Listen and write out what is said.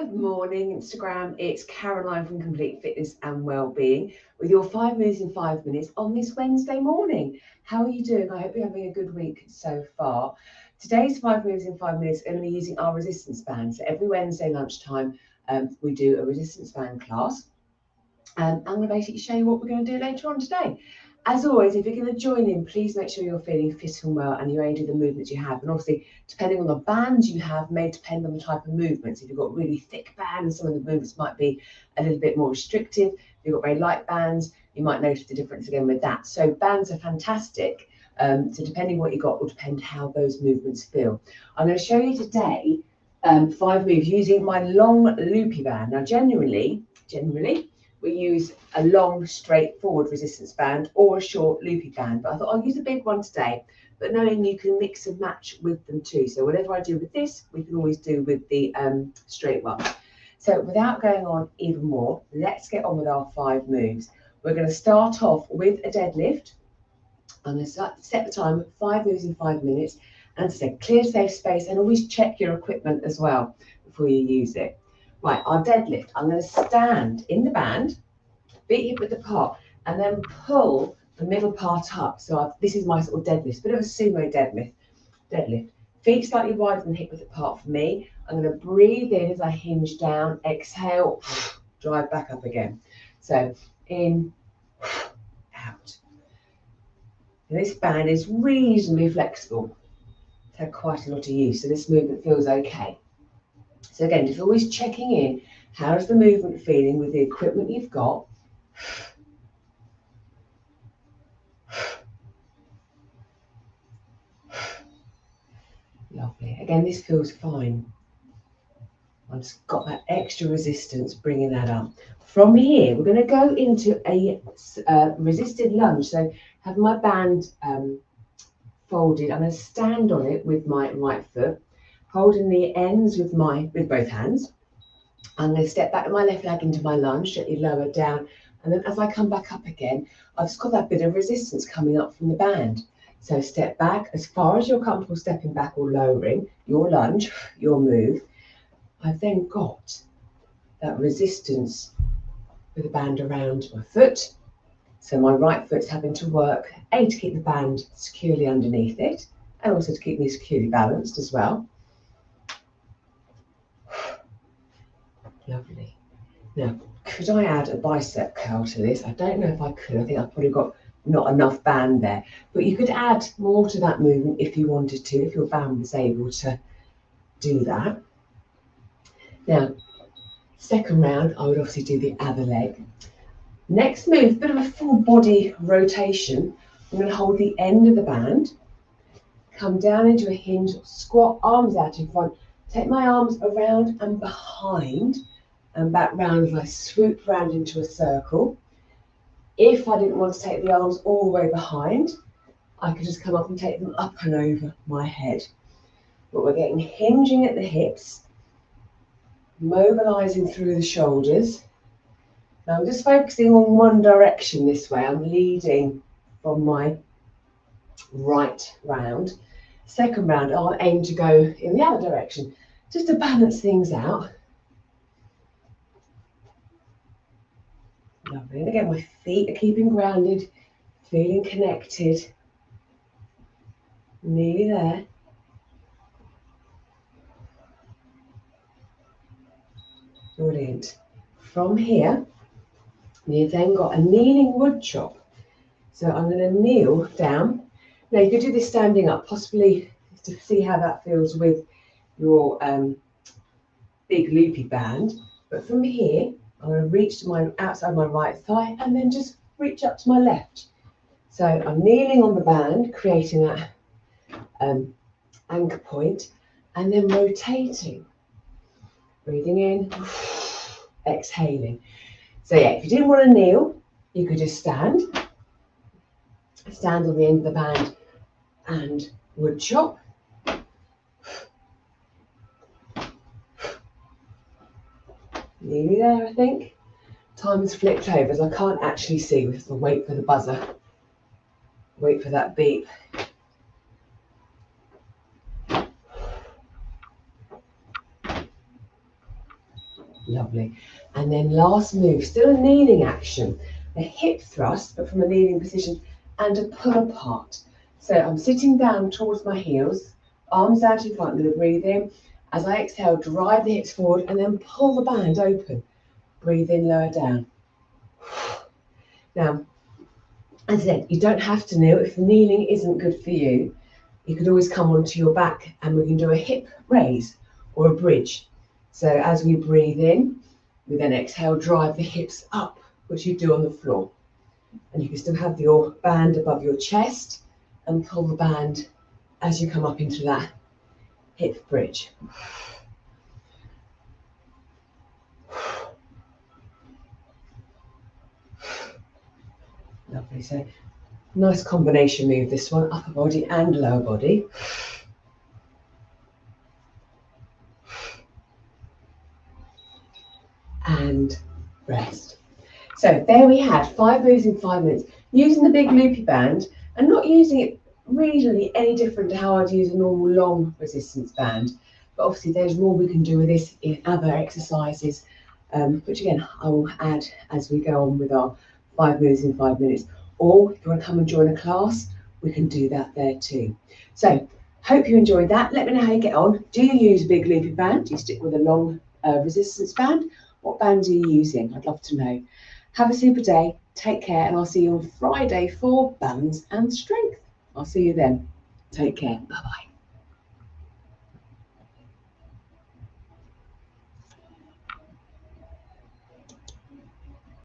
Good morning, Instagram. It's Caroline from Complete Fitness and Wellbeing with your 5 moves in 5 minutes on this Wednesday morning. How are you doing? I hope you're having a good week so far. Today's 5 moves in 5 minutes are going to be using our resistance band. So every Wednesday lunchtime, we do a resistance band class. And I'm going to basically show you what we're going to do later on today. As always, if you're going to join in, please make sure you're feeling fit and well and you're able to do the movements you have. And obviously, depending on the bands you have, may depend on the type of movements. If you've got really thick bands, some of the movements might be a little bit more restrictive. If you've got very light bands, you might notice the difference again with that. So bands are fantastic. So depending what you've got will depend how those movements feel. I'm going to show you today 5 moves using my long loopy band. Now, generally, we use a long, straightforward resistance band or a short loopy band, but I thought I'll use a big one today, but knowing you can mix and match with them too. So whatever I do with this, we can always do with the straight one. So without going on even more, let's get on with our 5 moves. We're going to start off with a deadlift. I'm going to set the time, 5 moves in 5 minutes, and as I said, clear safe space, and always check your equipment as well before you use it. Right, our deadlift. I'm going to stand in the band, feet hip width apart, and then pull the middle part up. So this is my sort of deadlift, bit of a sumo deadlift. Feet slightly wider than hip width apart for me. I'm going to breathe in as I hinge down, exhale, drive back up again. So in, out. And this band is reasonably flexible. It's had quite a lot of use, so this movement feels okay. So again, just always checking in. How's the movement feeling with the equipment you've got? Lovely. Again, this feels fine. I've just got that extra resistance, bringing that up. From here, we're going to go into a resisted lunge. So have my band folded. I'm going to stand on it with my right foot, holding the ends with both hands. I'm going to step back with my left leg into my lunge, gently lower down. And then as I come back up again, I've just got that bit of resistance coming up from the band. So step back as far as you're comfortable stepping back or lowering your lunge, your move. I've then got that resistance with the band around my foot. So my right foot's having to work, A, to keep the band securely underneath it, and also to keep me securely balanced as well. Lovely. Now, could I add a bicep curl to this? I don't know if I could. I think I've probably got not enough band there. But you could add more to that movement if you wanted to, if your band was able to do that. Now, second round, I would obviously do the other leg. Next move, bit of a full body rotation. I'm going to hold the end of the band, come down into a hinge, squat, arms out in front, take my arms around and behind, and back round as I swoop round into a circle. If I didn't want to take the arms all the way behind, I could just come up and take them up and over my head. But we're getting hinging at the hips, mobilizing through the shoulders. Now I'm just focusing on one direction this way. I'm leading from my right round. Second round, I'll aim to go in the other direction, just to balance things out. Lovely. And again, my feet are keeping grounded, feeling connected. Nearly there. Brilliant. From here, you've then got a kneeling wood chop. So I'm going to kneel down. Now you could do this standing up, possibly to see how that feels with your big loopy band. But from here, I'm going to reach to my outside my right thigh and then just reach up to my left. So I'm kneeling on the band, creating that anchor point, and then rotating. Breathing in, exhaling. So yeah, if you didn't want to kneel, you could just stand on the end of the band and wood chop. Nearly there, I think. Time has flicked over, so I can't actually see. We have to wait for the buzzer. Wait for that beep. Lovely. And then last move, still a kneeling action. A hip thrust, but from a kneeling position, and a pull apart. So I'm sitting down towards my heels, arms out in front, I'm going to breathe in. As I exhale, drive the hips forward and then pull the band open. Breathe in, lower down. Now, as I said, you don't have to kneel. If the kneeling isn't good for you, you could always come onto your back and we can do a hip raise or a bridge. So as we breathe in, we then exhale, drive the hips up, which you do on the floor. And you can still have your band above your chest and pull the band as you come up into that hip bridge. Lovely. So nice combination move, this one, upper body and lower body. And rest. So there we had 5 moves in 5 minutes, using the big loopy band and not using it really any different to how I'd use a normal long resistance band. But obviously there's more we can do with this in other exercises, which again, I will add as we go on with our 5 moves in 5 minutes. Or if you want to come and join a class, we can do that there too. So hope you enjoyed that. Let me know how you get on. Do you use a big loopy band? Do you stick with a long resistance band? What band are you using? I'd love to know. Have a super day. Take care, and I'll see you on Friday for balance and strength. I'll see you then. Take care. Bye-bye.